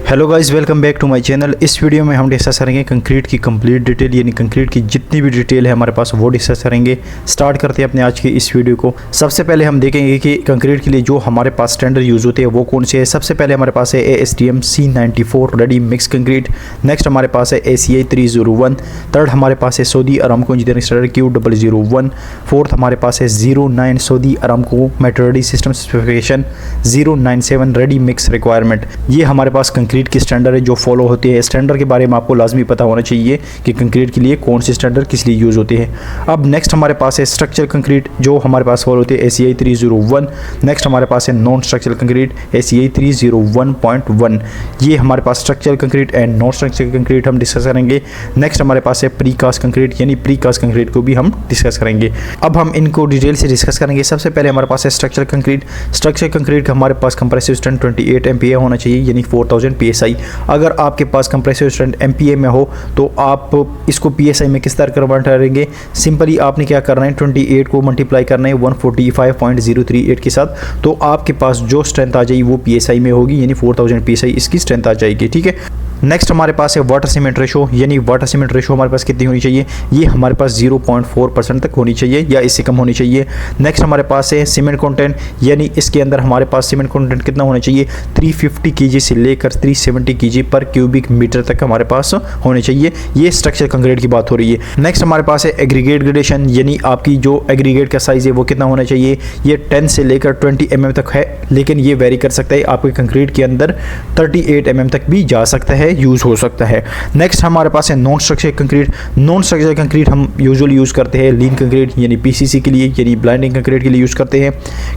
Hello guys, welcome back to my channel. इस video में हम डिस्कस करेंगे कंक्रीट की कंप्लीट डिटेल, यानी कंक्रीट की जितनी भी डिटेल है हमारे पास वो डिस्कस करेंगे। स्टार्ट करते हैं अपने आज की इस वीडियो को। सबसे पहले हम देखेंगे कि कंक्रीट के लिए जो हमारे पास स्टैंडर्ड यूज़ होते हैं वो कौन से है। सबसे पहले हमारे पास है ASTM C94 ready mix concrete. Next हमारे पास है ACI 301। थर्ड हमारे पास है Saudi Aramco engineering standard Q001। Fourth हमारे पास है 09 Saudi Aramco metrology system specification 097 ready mix requirement. ये हमारे पास कंक्रीट की स्टैंडर्ड है जो फॉलो होती है। स्टैंडर्ड के बारे में आपको लाजमी पता होना चाहिए कि कंक्रीट के लिए कौन से स्टैंडर्ड किस लिए यूज़ होते हैं। अब नेक्स्ट हमारे पास है स्ट्रक्चर कंक्रीट जो हमारे पास फॉलो होती है ACI 301। नेक्स्ट हमारे पास है नॉन स्ट्रक्चरल कंक्रीट ACI 301.1। ये हमारे पास structural concrete and non structural concrete हम डिस्कस करेंगे। नेक्स्ट हमारे पास है प्रीकास्ट कंक्रीट, यानी प्रीकास्ट कंक्रीट को भी हम डिस्कस करेंगे। अब हम इनको डिटेल से डिस्कस करेंगे। सबसे पहले हमारे पास है स्ट्रक्चरल कंक्रीट। स्ट्रक्चर कंक्रीट का हमारे पास कंप्रेसिव स्ट्रेंथ 28 MPa होना चाहिए, यानी 4000 PSI। अगर आपके पास कंप्रेसिव स्ट्रेंथ MPa में हो तो आप इसको PSI में किस तरह कन्वर्ट करेंगे। सिंपली आपने क्या करना है, 28 को मल्टीप्लाई करना है 145.038 के साथ, तो आपके पास जो स्ट्रेंथ आ जाएगी वो PSI में होगी, यानी 4000 PSI इसकी स्ट्रेंथ आ जाएगी। ठीक है। नेक्स्ट हमारे पास है वाटर सीमेंट रेशो, यानी वाटर सीमेंट रेशो हमारे पास कितनी होनी चाहिए। ये हमारे पास 0.4% तक होनी चाहिए या इससे कम होनी चाहिए। नेक्स्ट हमारे पास है सीमेंट कंटेंट, यानी इसके अंदर हमारे पास सीमेंट कंटेंट कितना होना चाहिए, 350 kg से लेकर 370 kg पर क्यूबिक मीटर तक हमारे पास होने चाहिए। ये स्ट्रक्चर कंक्रीट की बात हो रही है। नेक्स्ट हमारे पास है एग्रीगेट ग्रेडेशन, यानी आपकी जो एग्रीगेट का साइज है वो कितना होना चाहिए। ये 10 से लेकर 20 mm तक है, लेकिन ये वेरी कर सकता है। आपके कंक्रीट के अंदर 38 mm तक भी जा सकता है, यूज हो सकता है। नेक्स्ट हमारे पास है non structure concrete. Non structure concrete हम यूजुअली यूज करते हैं लीन कंक्रीट, यानी PCC के लिए, यानी ब्लाइंडिंग कंक्रीट के लिए यूज करते हैं।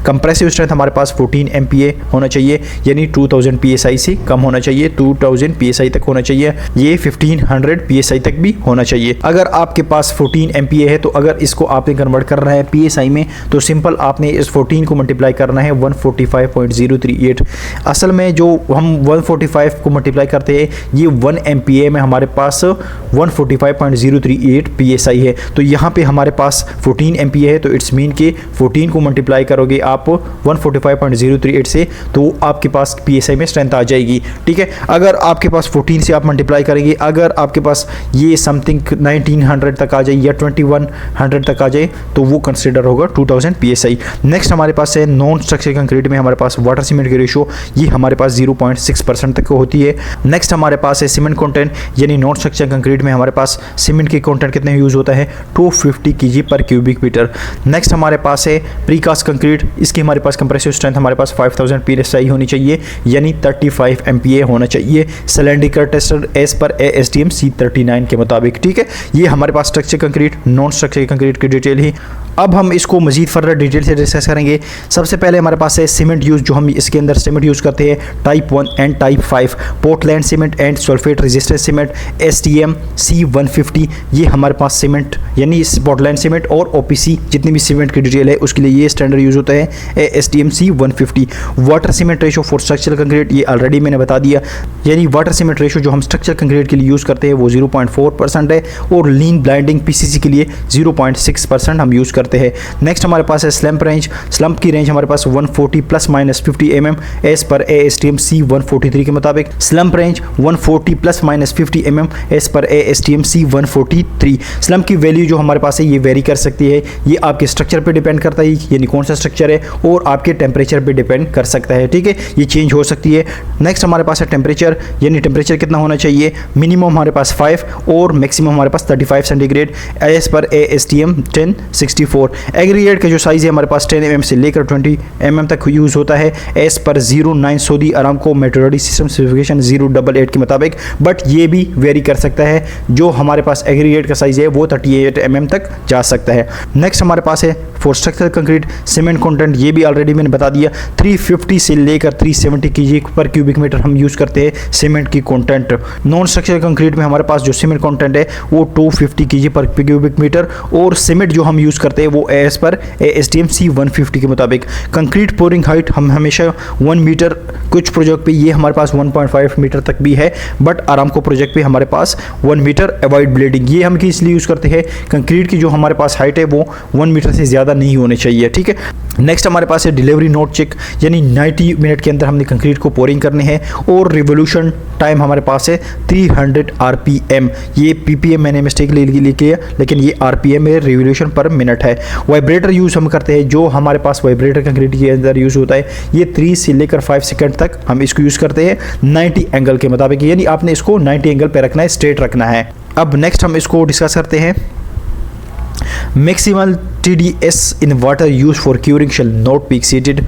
कंप्रेसिव स्ट्रेंथ हमारे पास 14 MPa होना चाहिए, यानी 2000 PSI से कम होना चाहिए, 2000 PSI तक होना चाहिए। ये 1500 PSI तक भी होना चाहिए। अगर आपके पास 14 MPa है तो अगर इसको आपने कन्वर्ट करना है PSI में तो सिंपल आपने इस 14 को मल्टीप्लाई करना है 145.038। असल में जो हम 145 को मल्टीप्लाई करते हैं ये 1 MPa में हमारे पास 145.038 PSI है। तो यहाँ पे हमारे पास 14 MPa है, तो इट्स मीन के 14 को मल्टीप्लाई करोगे आप 145.038 से तो आपके पास PSI में स्ट्रेंथ आ जाएगी। ठीक है। अगर आपके पास 14 से आप मल्टीप्लाई करेंगे, अगर आपके पास ये समथिंग 1900 तक आ जाए या 2100 तक आ जाए तो वो कंसिडर होगा 2000 PSI। नेक्स्ट हमारे पास है नॉन स्ट्रक्चर कंक्रीट में हमारे पास वाटर सीमेंट की रेशो, ये हमारे पास 0.6% तक होती है। नेक्स्ट हमारे पास है सीमेंट कंटेंट, यानी नॉन स्ट्रक्चर कंक्रीट में हमारे पास सीमेंट की कंटेंट कितने यूज होता है, 250 kg पर क्यूबिक मीटर। नेक्स्ट हमारे पास है प्रीकास्ट कंक्रीट, इसकी हमारे पास कंप्रेसिव स्ट्रेंथ हमारे पास 5000 PSI होनी चाहिए, यानी 35 MPa होना चाहिए सिलेंडरिकल टेस्टर एज पर ASTM C39 के मुताबिक। ठीक है। ये हमारे पास structure concrete non structure concrete की डिटेल ही। अब हम इसको मजीद फर्दर डिटेल से डिस्कस करेंगे। सबसे पहले हमारे पास है सीमेंट यूज, जो हम इसके अंदर सीमेंट यूज करते हैं type 1 and type 5, Portland cement and sulphate resistant cement ASTM C150। ये हमारे पास सीमेंट, यानी पोर्टलैंड सीमेंट और OPC जितनी भी सीमेंट की डिटेल है उसके लिए ये स्टैंडर्ड यूज होता है ASTM C150। Water cement ratio for structural concrete, ये ऑलरेडी मैंने बता दिया, यानी वाटर सीमेंट रेशो जो हम स्ट्रक्चर कंक्रीट के लिए यूज करते हैं वो 0.4% है, और लीन ब्लाइंडिंग PCC के लिए 0.6% हम यूज करते हैं। नेक्स्ट हमारे पास है स्लम्प रेंज। स्लम्प की रेंज हमारे पास 140 ± 50 mm एज पर ASTM C143 के मुताबिक। स्लम्प रेंज 140 ± 50 mm एज पर ASTM C143। स्लम्प की वैल्यू जो हमारे पास है ये वेरी कर सकती है, ये आपके स्ट्रक्चर पे डिपेंड करता है, यानी कौन सा स्ट्रक्चर है, और आपके टेम्परेचर पे डिपेंड कर सकता है। ठीक है, ये चेंज हो सकती है। नेक्स्ट हमारे पास है टेम्परेचर, यानी टेम्परेचर कितना होना चाहिए, मिनिमम हमारे पास 5 और मैक्सिमम हमारे पास 35 सेंटीग्रेड एज पर ASTM 1064। एग्रीगेट का जो साइज़ है हमारे पास 10 mm से लेकर 20 mm तक यूज़ होता है as per 09 Saudi Aramco metrology system specification 088 के मुताबिक, बट ये भी वेरी कर सकता है। जो हमारे पास एग्रीगेट का साइज़ है वो 38 mm तक जा सकता है। नेक्स्ट हमारे पास है for structural concrete cement content, ये भी ऑलरेडी मैंने बता दिया, 350 से लेकर 370 kg पर क्यूबिक मीटर हम यूज़ करते हैं सीमेंट की कंटेंट। नॉन स्ट्रक्चरल कंक्रीट में हमारे पास जो सीमेंट कंटेंट है वो 250 kg पर क्यूबिक मीटर, और सीमेंट जो हम यूज़ करते हैं वो एज पर ASTM C150 के मुताबिक। कंक्रीट पोरिंग हाइट हम हमेशा 1 मीटर, कुछ प्रोजेक्ट पे ये हमारे पास 1.5 मीटर तक भी है। है, बट आरामको प्रोजेक्ट पे हमारे पास 1 मीटर अवॉइड ब्लीडिंग, ये हम इसलिए यूज़ करते हैं, कंक्रीट की जो हमारे पास हाइट है वो 1 मीटर से ज़्यादा नहीं होनी चाहिए। ठीक है, नेक्स्ट हमारे पास है डिलीवरी नोट चेक, यानी 90 मिनट के अंदर हमने कंक्रीट को पोरिंग करनी है, और रिवोल्यूशन टाइम हमारे पास है 300 RPM, ये PPM मैंने मिस्टेक ले लिया, लेकिन ये RPM है, रिवोल्यूशन पर मिनट है। वाइब्रेटर यूज़ हम करते हैं, जो हमारे पास वाइब्रेटर कंक्रीट के अंदर यूज़ होता है, ये 3 से लेकर 5 सेकंड तक हम इसको यूज़ करते हैं 90 एंगल के मुताबिक, यानी आपने इसको 90 एंगल पे रखना है, स्ट्रेट रखना है। अब नेक्स्ट हम इसको डिस्कस करते हैं। Maximal TDS in water used for curing shall not be exceeded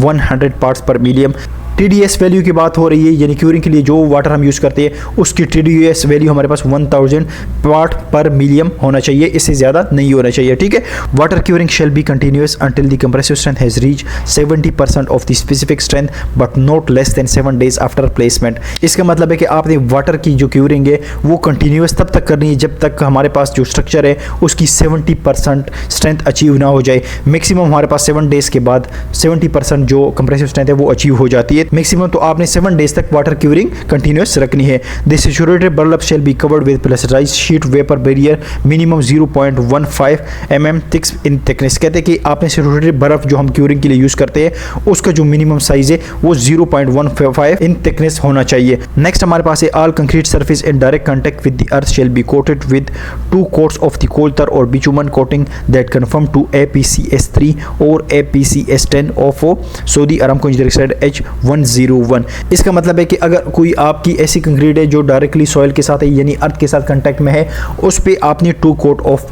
100 parts per million। TDS value की बात हो रही है, यानी क्यूरिंग के लिए जो वाटर हम यूज़ करते हैं उसकी TDS वैल्यू हमारे पास 1000 पार्ट पर मिलियन होना चाहिए, इससे ज़्यादा नहीं होना चाहिए। ठीक है, water curing shall be continuous until the compressive strength has reach 70% of the specific strength but not less than 7 days after placement. इसका मतलब है कि आपने वाटर की जो क्यूरिंग है वो कंटिन्यूस तब तक करनी है जब तक हमारे पास जो स्ट्रक्चर है उसकी 70% स्ट्रेंथ अचीव ना हो जाए। मैक्सिमम हमारे पास 7 days के बाद 70% जो कंप्रेसिव स्ट्रेंथ है वो अचीव हो जाती है। मैक्सिमम तो आपने 7 days तक वाटर क्यूरिंग कंटिन्यूस रखनी है। The saturated burlap shall be covered with pressurised sheet vapour barrier minimum 0.15 mm thick in thickness. कहते हैं कि आपने सैचुरेटेड बर्फ जो हम क्यूरिंग के लिए यूज़ करते हैं उसका जो मिनिमम साइज है वो 0.15 इन थिकनेस होना चाहिए। नेक्स्ट हमारे पास है all concrete surface in direct contact with the earth shall be coated with 2 coats of the कोलतर और bitumen coating that conform to APCS3 और APCS10 of Saudi Aramco engineering H101। इसका मतलब है कि अगर कोई आपकी ऐसी कंक्रीट है जो डायरेक्टली सॉइल के साथ है, यानी अर्थ के साथ कांटेक्ट में है, उस पे आपने 2 coat ऑफ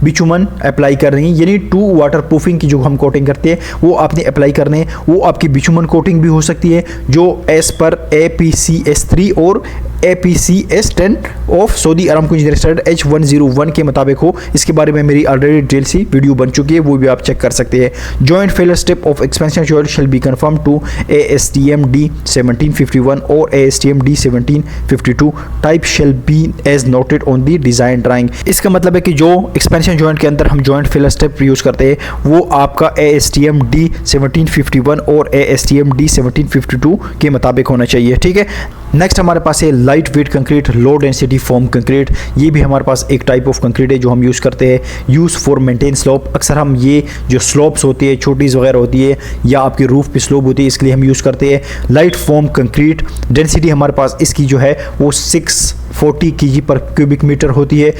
बिचुमन अप्लाई कर रही है, यानी 2 वाटर प्रूफिंग की जो हम कोटिंग करते हैं वो आपने अप्लाई करने हैं। वो आपकी बिचुमन कोटिंग भी हो सकती है जो एज पर APCS3 और APCS10 of Saudi Aramco engineering H101 के मुताबिक हो। इसके बारे में मेरी ऑलरेडी डिटेल सी वीडियो बन चुकी है, वो भी आप चेक कर सकते हैं। Joint filler step of expansion joint shall be conform to ASTM D1751 और ASTM D1752 type shall be as noted on the design drawing. इसका मतलब है कि जो एक्सपेंशन जॉइंट के अंदर हम जॉइंट फेलर स्टेप यूज करते हैं वो आपका ASTM D1751 और ASTM D1752 के मुताबिक होना चाहिए। ठीक है, नेक्स्ट हमारे पास है light weight concrete low density form concrete. ये भी हमारे पास एक टाइप ऑफ कंक्रीट है जो हम यूज़ करते हैं यूज़ फॉर मेंटेन स्लोप। अक्सर हम ये जो स्लोप्स होती है, छोटीज़ वगैरह होती है या आपके रूफ पे स्लोप होती है, इसके लिए हम यूज़ करते हैं लाइट फॉर्म कंक्रीट। डेंसिटी हमारे पास इसकी जो है वो 640 kg पर क्यूबिक मीटर होती है।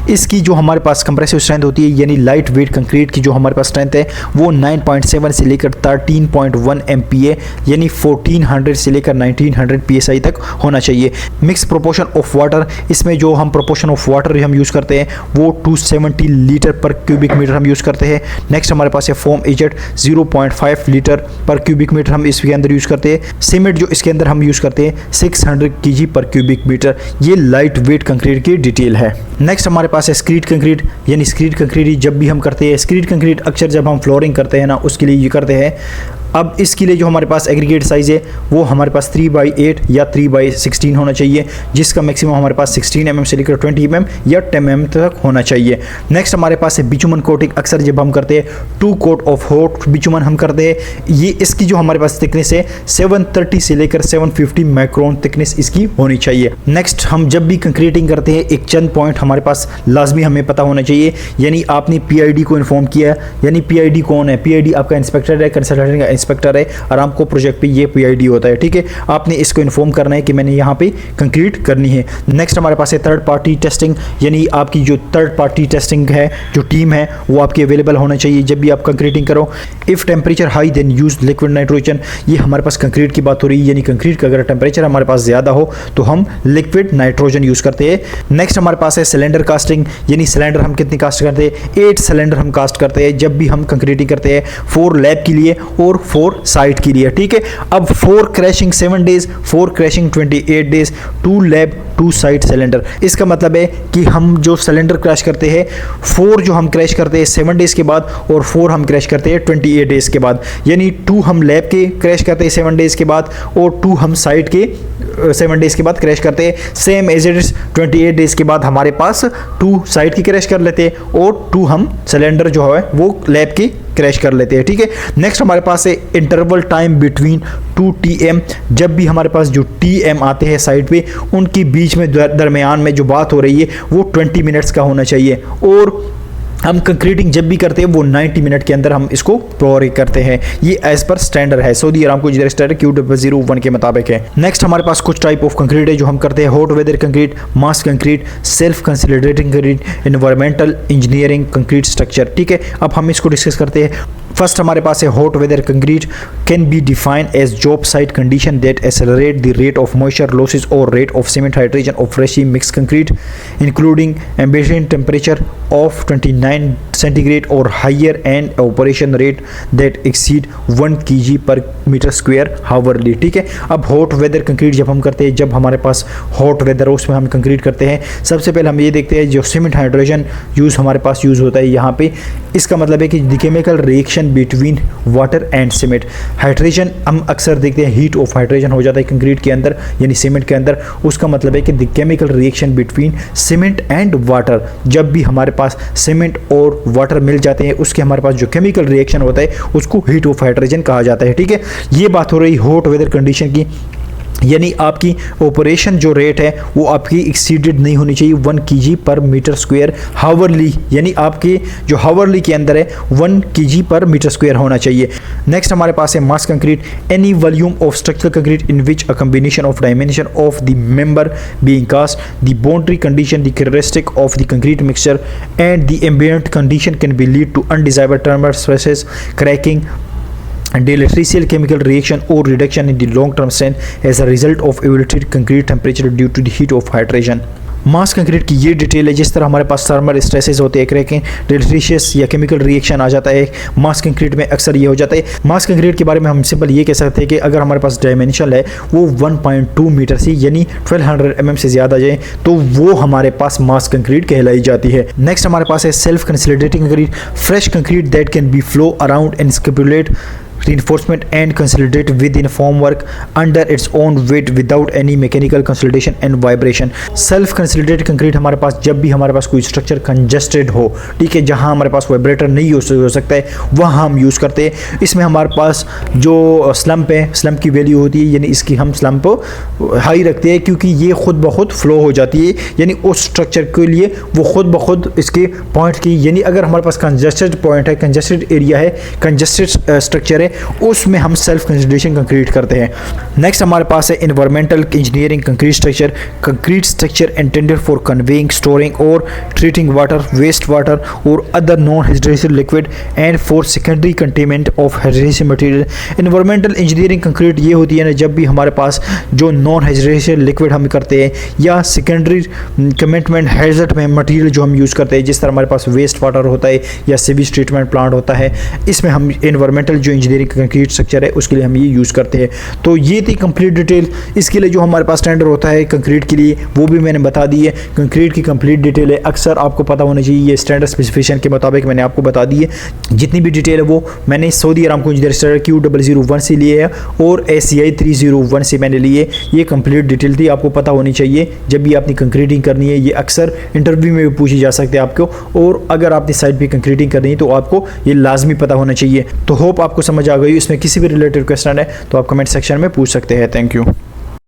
इसकी जो हमारे पास कंप्रेसिव स्ट्रेंथ होती है, यानी लाइट वेट कंक्रीट की जो हमारे पास स्ट्रेंथ है वो 9.7 से लेकर 13.1 MPa, यानी 1400 से लेकर 1900 PSI तक होना चाहिए। मिक्स प्रोपोर्शन ऑफ वाटर, इसमें जो हम प्रोपोर्शन ऑफ वाटर हम यूज़ करते हैं वो 270 लीटर पर क्यूबिक मीटर हम यूज़ करते हैं। नेक्स्ट हमारे पास है फोम एजेड 0.5 लीटर पर क्यूबिक मीटर हम इसके अंदर यूज़ करते हैं। सीमेंट जो इसके अंदर हम यूज़ करते हैं 600 kg पर क्यूबिक मीटर। ये लाइट वेट कंक्रीट की डिटेल है। नेक्स्ट हमारे पास है स्क्रीड कंक्रीट, यानी स्क्रीड कंक्रीट जब भी हम करते हैं, स्क्रीड कंक्रीट अक्सर जब हम फ्लोरिंग करते हैं ना उसके लिए ये करते हैं। अब इसके लिए जो हमारे पास एग्रीगेट साइज़ है वो हमारे पास 3/8 या 3/16 होना चाहिए, जिसका मैक्सिमम हमारे पास 16 mm से लेकर 20 mm या 10 mm तक होना चाहिए। नेक्स्ट हमारे पास है बिचुमन कोटिंग। अक्सर जब हम करते हैं 2 coat ऑफ हॉट बिचुमन हम करते हैं। ये इसकी जो हमारे पास थिकनेस है 730 से लेकर 750 माइक्रोन थिकनेस इसकी होनी चाहिए। नेक्स्ट हम जब भी कंक्रीटिंग करते हैं एक चंद पॉइंट हमारे पास लाजमी हमें पता होना चाहिए, यानी आपने PID को इन्फॉर्म किया, यानी PID कौन है? PID आपका इंस्पेक्टर है, कंसल्टेंट का इंस्पेक्टर है। आरामको प्रोजेक्ट पे ये PID होता है। ठीक है, आपने इसको इन्फॉर्म करना है कि मैंने यहाँ पे कंक्रीट करनी है। नेक्स्ट हमारे पास है थर्ड पार्टी टेस्टिंग, यानी आपकी जो थर्ड पार्टी टेस्टिंग है जो टीम है वो आपकी अवेलेबल होना चाहिए जब भी आप कंक्रीटिंग करो। If temperature high then use liquid nitrogen. ये हमारे पास कंक्रीट की बात हो रही है, यानी कंक्रीट का अगर टेम्परेचर हमारे पास ज़्यादा हो तो हम लिक्विड नाइट्रोजन यूज़ करते हैं। नेक्स्ट हमारे पास है सिलेंडर कास्टिंग, यानी सिलेंडर हम कितनी कास्ट करते हैं? 8 सिलेंडर हम कास्ट करते हैं जब भी हम कंक्रीटिंग करते हैं, 4 लैब के लिए और 4 साइट के लिए। ठीक है, अब 4 crashing 7 days, 4 crashing 28 days, 2 lab 2 site cylinder. इसका मतलब है कि हम जो सिलेंडर क्रैश करते हैं 4 जो हम क्रैश करते हैं 7 days के बाद और 4 हम क्रैश करते हैं 28 days के बाद, यानी 2 हम लैब के क्रैश करते हैं 7 days के बाद और 2 हम साइट के 7 डेज़ के बाद क्रैश करते हैं। Same as it is 28 days के बाद हमारे पास 2 साइड की क्रैश कर लेते हैं और 2 हम सिलेंडर जो है वो लैब की क्रैश कर लेते हैं, ठीक है। नेक्स्ट हमारे पास है इंटरवल टाइम बिटवीन 2 TM। जब भी हमारे पास जो TM आते हैं साइड पे, उनके बीच में दरमियान में जो बात हो रही है वो 20 मिनट्स का होना चाहिए। और हम कंक्रीटिंग जब भी करते हैं वो 90 मिनट के अंदर हम इसको प्रोर करते हैं। ये एज पर स्टैंडर्ड है, Saudi Aramco engineering standard Q001 के मुताबिक है। नेक्स्ट हमारे पास कुछ टाइप ऑफ कंक्रीट है जो हम करते हैं। Hot weather concrete, mass concrete, self consolidating concrete, environmental engineering concrete structure, ठीक है। अब हम इसको डिस्कस करते हैं। फर्स्ट हमारे पास है hot weather concrete can be defined as job site condition that accelerate the rate of moisture losses और rate of cement hydration of freshly mix concrete including ambient temperature of 29 centigrade और higher and operation rate that exceed 1 kg per metre square hourly, ठीक है। अब hot weather concrete जब हम करते हैं, जब हमारे पास हॉट वेदर हो उसमें हम कंक्रीट करते हैं, सबसे पहले हम ये देखते हैं जो सीमेंट हाइड्रेशन हमारे पास यूज़ होता है यहाँ पे। इसका मतलब है कि the chemical reaction between water and cement. Hydration हम अक्सर देखते हैं हीट ऑफ हाइड्रेशन हो जाता है कंक्रीट के अंदर यानी सीमेंट के अंदर। उसका मतलब है कि the chemical reaction between cement and water, जब भी हमारे पास सीमेंट और वाटर मिल जाते हैं उसके हमारे पास जो केमिकल रिएक्शन होता है उसको हीट ऑफ हाइड्रेशन कहा जाता है, ठीक है। ये बात हो रही हॉट वेदर कंडीशन की, यानी आपकी ऑपरेशन जो रेट है वो आपकी एक्सीडेड नहीं होनी चाहिए 1 kg per metre square hourly, यानी आपके जो हावरली के अंदर है 1 kg पर मीटर स्क्वायर होना चाहिए। नेक्स्ट हमारे पास है mass concrete, any volume of structural concrete in which a combination of dimension of the member being cast, the boundary condition, the characteristic of the concrete mixture and the ambient condition can be lead to undesirable thermal stresses, cracking, deleterious chemical reaction or reduction in the long-term strength as a result of elevated concrete temperature due to the heat of hydration। Mass concrete की ये detail है। जिस तरह हमारे पास thermal stresses होते हैं, cracking, डेलेटेरियस या chemical reaction आ जाता है, मास कंक्रीट में अक्सर ये हो जाता है। मास कंक्रीट के बारे में हम सिंपल ये कह सकते हैं कि अगर हमारे पास डायमेंशन है वो 1.2 मीटर से यानी 1200 mm से ज़्यादा जाए तो वो हमारे पास मास कंक्रीट कहलाई जाती है। नेक्स्ट हमारे पास है self consolidating concrete, fresh concrete that can be flow around and encapsulate reinforcement and consolidate within formwork under its own weight without any mechanical consolidation and vibration। Self consolidated concrete हमारे पास जब भी हमारे पास कोई structure congested हो, ठीक है, जहां हमारे पास वाइब्रेटर नहीं हो सकता है वहां हम यूज़ करते हैं। इसमें हमारे पास जो स्लम्प है, स्लम्प की वैल्यू होती है, यानी इसकी हम स्लम्प हाई रखते हैं क्योंकि ये खुद ब खुद फ्लो हो जाती है, यानी उस स्ट्रक्चर के लिए वो खुद ब खुद इसके पॉइंट की, यानी अगर हमारे पास कंजस्टेड पॉइंट है, कंजस्टेड एरिया है, कंजस्टेड स्ट्रक्चर है, उसमें हम सेल्फ कंसोलिडेशन कंक्रीट करते हैं। नेक्स्ट हमारे पास है environmental engineering concrete structure intended for conveying, storing और ट्रीटिंग वाटर, वेस्ट वाटर और other non hydration liquid and for secondary containment of hydration material. Environmental engineering concrete ये होती है ना जब भी हमारे पास जो नॉन हाइड्रेशन लिक्विड हम करते हैं या सेकेंडरी कमिटमेंट हैजर्ड में मटेरियल जो हम यूज़ करते हैं, जिस तरह हमारे पास वेस्ट वाटर होता है या सीवेज ट्रीटमेंट प्लांट होता है, इसमें हम एनवायरमेंटल जो इंजीनियरिंग कंक्रीट स्ट्रक्चर है उसके लिए हम ये यूज़ करते हैं। तो ये थी कंप्लीट डिटेल। इसके लिए जो हमारे पास स्टैंडर्ड होता है कंक्रीट के लिए वो भी मैंने बता दी है। कंक्रीट की कंप्लीट डिटेल है, अक्सर आपको पता होना चाहिए, ये स्टैंडर्ड स्पेसिफिकेशन के मुताबिक मैंने आपको बता दी है। जितनी भी डिटेल है वो मैंने Saudi Aramco engineering standard Q001 से लिए है और ACI 301 से मैंने लिए। ये कंप्लीट डिटेल थी, आपको पता होनी चाहिए जब भी आपने कंक्रीटिंग करनी है। ये अक्सर इंटरव्यू में भी पूछी जा सकते हैं आपको, और अगर आपने साइड पर कंक्रीटिंग करनी है तो आपको ये लाजमी पता होना चाहिए। तो होप आपको समझ आ गई। इसमें किसी भी रिलेटेड क्वेश्चन है तो आप कमेंट सेक्शन में पूछ सकते हैं। Thank you.